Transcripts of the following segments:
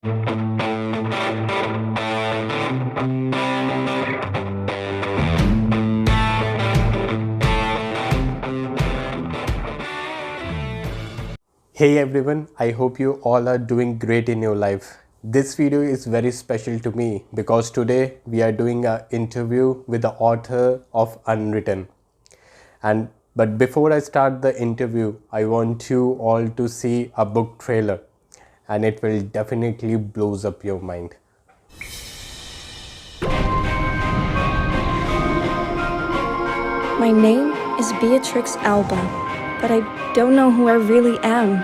Hey everyone, I hope you all are doing great in your life. This video is very special to me because today we are doing an interview with the author of Unwritten. But before I start the interview, I want you all to see a book trailer and it will definitely blows up your mind. My name is Beatrix Alba, but I don't know who I really am.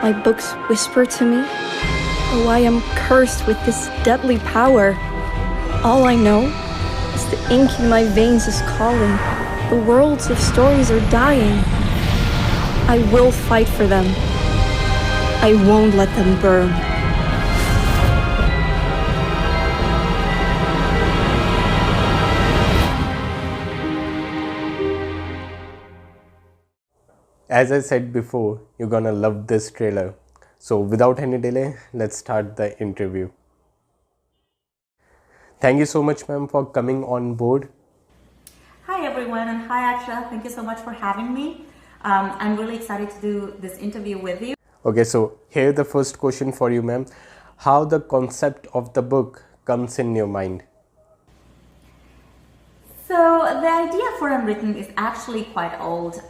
My books whisper to me, oh, I am cursed with this deadly power. All I know is the ink in my veins is calling. The worlds of stories are dying. I will fight for them. I won't let them burn. As I said before, you're gonna love this trailer. So without any delay, let's start the interview. Thank you so much, ma'am, for coming on board. Hi everyone, and hi Akshay. Thank you so much for having me. I'm really excited to do this interview with you. Okay, so here the first question for you, ma'am. How the concept of the book comes in your mind? So the idea for Unwritten is actually quite old.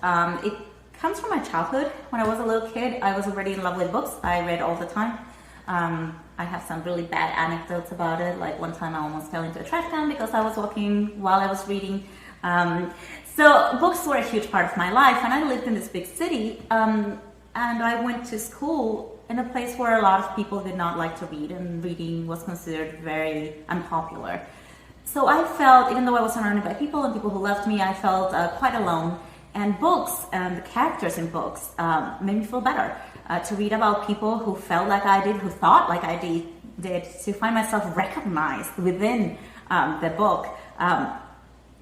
It comes from my childhood. When I was a little kid, I was already in love with books. I read all the time. I have some really bad anecdotes about it. Like one time I almost fell into a trash can because I was walking while I was reading. So books were a huge part of my life, and I lived in this big city. And I went to school in a place where a lot of people did not like to read, and reading was considered very unpopular. So I felt, even though I was surrounded by people and people who loved me, I felt quite alone. And books and the characters in books made me feel better. To read about people who felt like I did, who thought like I did, to find myself recognized within the book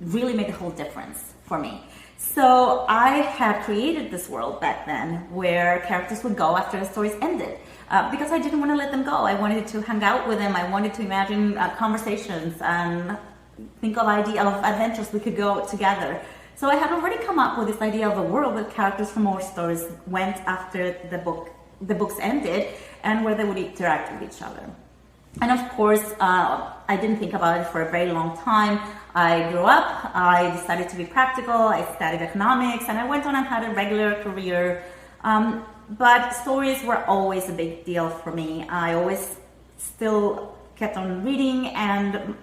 really made a whole difference for me. So I had created this world back then where characters would go after the stories ended because I didn't want to let them go. I wanted to hang out with them. I wanted to imagine conversations and think of adventures we could go together. So I had already come up with this idea of a world where characters from all stories went after the books ended, and where they would interact with each other. And of course, I didn't think about it for a very long time. I grew up, I decided to be practical, I studied economics, and I went on and had a regular career. But stories were always a big deal for me. I always still kept on reading, and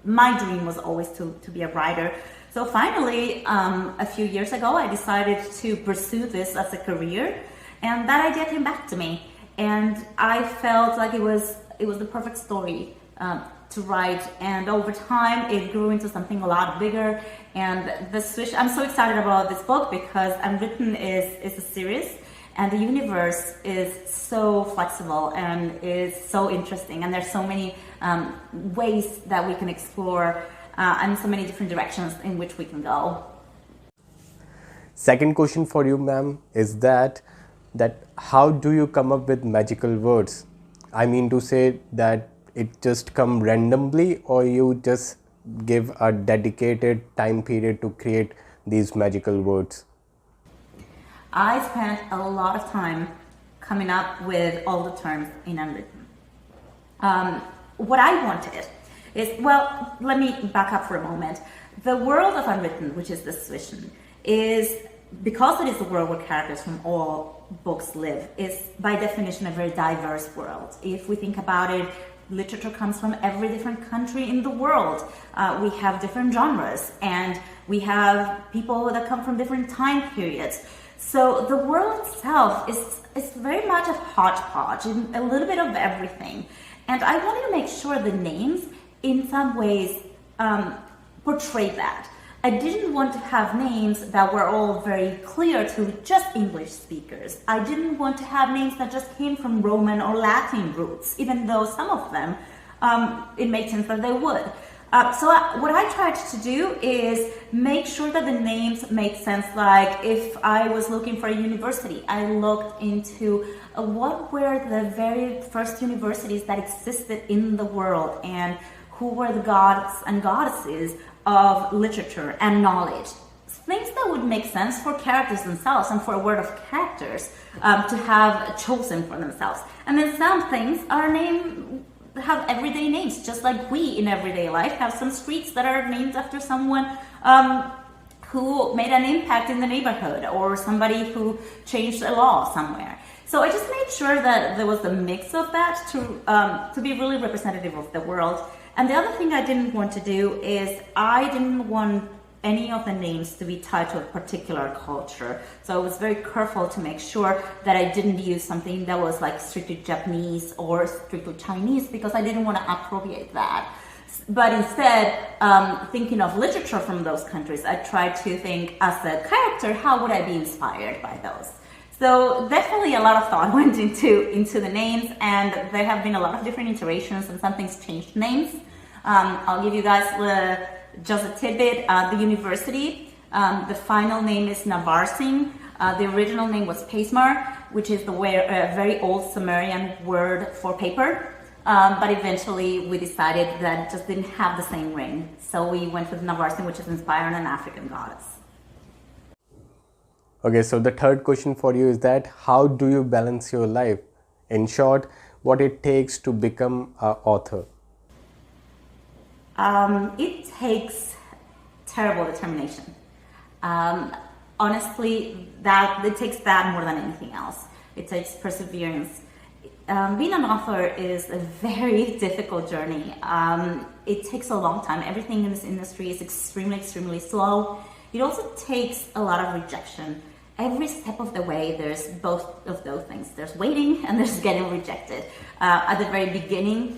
my dream was always to be a writer. So finally, a few years ago, I decided to pursue this as a career, and that idea came back to me. And I felt like it was the perfect story to write. And over time, it grew into something a lot bigger. And I'm so excited about this book because Unwritten is a series, and the universe is so flexible and is so interesting. And there's so many ways that we can explore. And so many different directions in which we can go. Second question for you, ma'am, is that how do you come up with magical words? I mean to say that it just come randomly, or you just give a dedicated time period to create these magical words? I spent a lot of time coming up with all the terms in Unwritten. What I wanted well, let me back up for a moment. The world of Unwritten, which is this vision, is, because it is a world where characters from all books live, is by definition a very diverse world. If we think about it, literature comes from every different country in the world. We have different genres, and we have people that come from different time periods. So the world itself is very much a hodgepodge, a little bit of everything. And I wanted to make sure the names in some ways portray that. I didn't want to have names that were all very clear to just English speakers. I didn't want to have names that just came from Roman or Latin roots, even though some of them, it made sense that they would. What I tried to do is make sure that the names made sense. Like if I was looking for a university, I looked into what were the very first universities that existed in the world, and who were the gods and goddesses of literature and knowledge. Things that would make sense for characters themselves and for a world of characters to have chosen for themselves. And then some things have everyday names, just like we in everyday life have some streets that are named after someone who made an impact in the neighborhood, or somebody who changed a law somewhere. So I just made sure that there was a mix of that to be really representative of the world. And the other thing I didn't want to do is I didn't want any of the names to be tied to a particular culture. So I was very careful to make sure that I didn't use something that was like strictly Japanese or strictly Chinese, because I didn't want to appropriate that. But instead, thinking of literature from those countries, I tried to think as a character, how would I be inspired by those? So definitely a lot of thought went into the names, and there have been a lot of different iterations, and some things changed names. I'll give you guys just a tidbit. The university, the final name is Navarsin. The original name was Paismar, which is a very old Sumerian word for paper. But eventually we decided that it just didn't have the same ring. So we went with Navarsin, which is inspired on an African goddess. Okay, so the third question for you is that how do you balance your life? In short, what it takes to become an author? It takes terrible determination. Honestly, it takes that more than anything else. It takes perseverance. Being an author is a very difficult journey. It takes a long time. Everything in this industry is extremely, extremely slow. It also takes a lot of rejection. Every step of the way, there's both of those things. There's waiting and there's getting rejected. At the very beginning,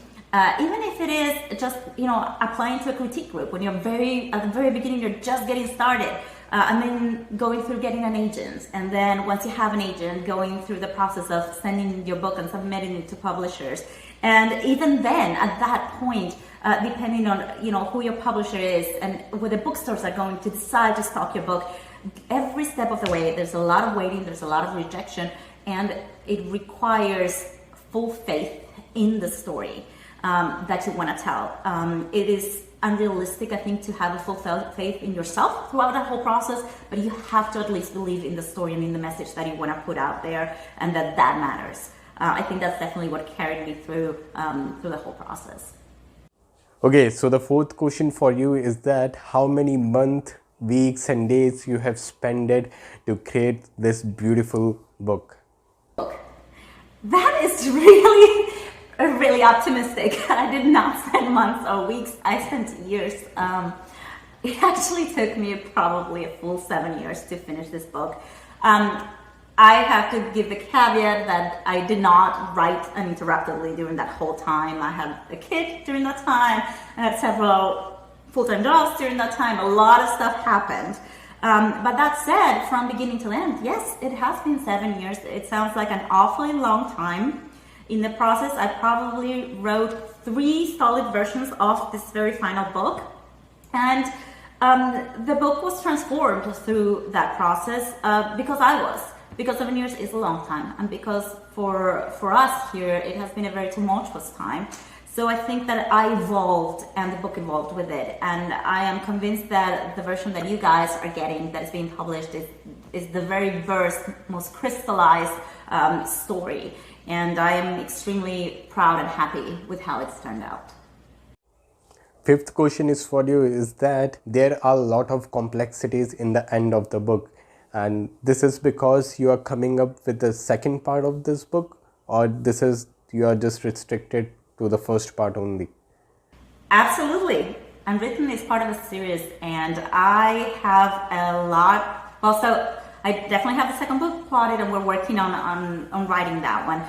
even if it is just, applying to a critique group, when you're at the very beginning, you're just getting started. And then going through getting an agent, and then once you have an agent, going through the process of sending your book and submitting it to publishers. And even then, at that point, depending on who your publisher is and where the bookstores are going to decide to stock your book, every step of the way, there's a lot of waiting, there's a lot of rejection, and it requires full faith in the story that you want to tell. It is unrealistic, I think, to have a full faith in yourself throughout that whole process, but you have to at least believe in the story and in the message that you want to put out there, and that matters. I think that's definitely what carried me through the whole process. Okay, so the fourth question for you is that how many months, weeks and days you have spent to create this beautiful book? That is really optimistic. I did not spend months or weeks. I spent years. It actually took me probably a full 7 years to finish this book. I have to give the caveat that I did not write uninterruptedly during that whole time. I had a kid during that time. I had several full-time jobs during that time. A lot of stuff happened. But that said, from beginning to end, yes, it has been 7 years. It sounds like an awfully long time. In the process, I probably wrote 3 solid versions of this very final book. And the book was transformed through that process because 7 years is a long time. And because for us here, it has been a very tumultuous time. So I think that I evolved and the book evolved with it. And I am convinced that the version that you guys are getting that is being published is the very first, most crystallized story. And I am extremely proud and happy with how it's turned out. Fifth question is for you is that there are a lot of complexities in the end of the book. And this is because you are coming up with the second part of this book, or you are just restricted to the first part only? Absolutely. Unwritten is part of a series, and I have a lot. Well, so I definitely have the second book plotted, and we're working on writing that one.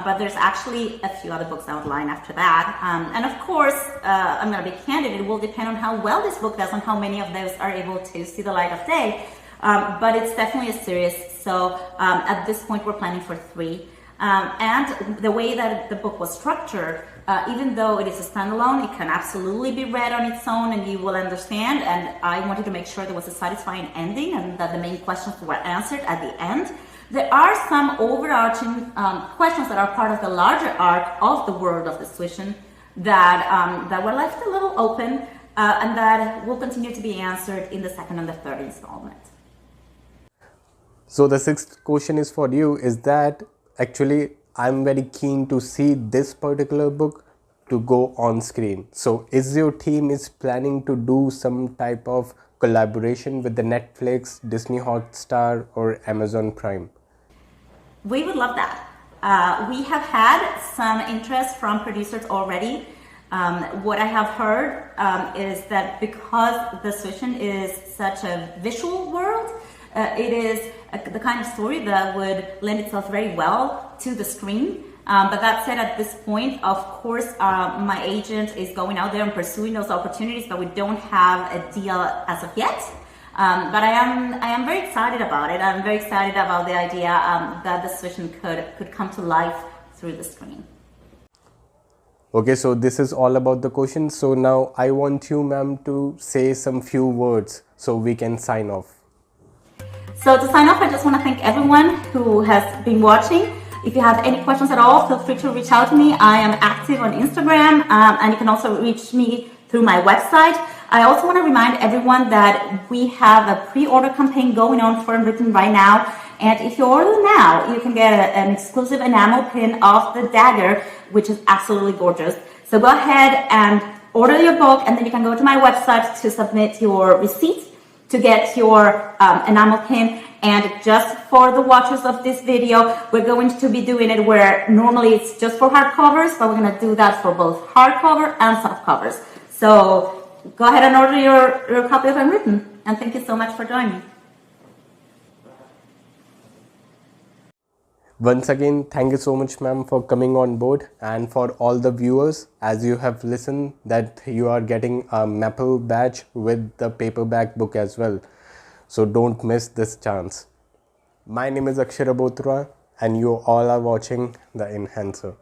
But there's actually a few other books outlined after that. And of course, I'm going to be candid, it will depend on how well this book does and how many of those are able to see the light of day. But it's definitely a series. So at this point, we're planning for 3. And the way that the book was structured, even though it is a standalone, it can absolutely be read on its own and you will understand. And I wanted to make sure there was a satisfying ending and that the main questions were answered at the end. There are some overarching questions that are part of the larger arc of the world of the Switchen that were left a little open and that will continue to be answered in the second and the third installment. So the sixth question is for you, is that actually I'm very keen to see this particular book to go on screen. So is your team is planning to do some type of collaboration with the Netflix, Disney Hotstar or Amazon Prime? We would love that. We have had some interest from producers already. What I have heard is that because the Switchen is such a visual world, it is the kind of story that would lend itself very well to the screen. But that said, at this point, of course, my agent is going out there and pursuing those opportunities, but we don't have a deal as of yet. But I am very excited about it. I'm very excited about the idea that the Switchen could come to life through the screen. Okay, so this is all about the questions. So now I want you, ma'am, to say some few words so we can sign off. So to sign off, I just want to thank everyone who has been watching. If you have any questions at all, feel free to reach out to me. I am active on Instagram, and you can also reach me through my website. I also want to remind everyone that we have a pre-order campaign going on for Unwritten right now. And if you order now, you can get an exclusive enamel pin of the dagger, which is absolutely gorgeous. So go ahead and order your book, and then you can go to my website to submit your receipt to get your enamel pin. And just for the watchers of this video, we're going to be doing it where normally it's just for hardcovers, but we're going to do that for both hardcover and softcovers. So go ahead and order your copy of Unwritten. And thank you so much for joining. Once again, thank you so much, ma'am, for coming on board, and for all the viewers, as you have listened, that you are getting a Maple badge with the paperback book as well. So don't miss this chance. My name is Akshay Rabotra, and you all are watching The Enhancer.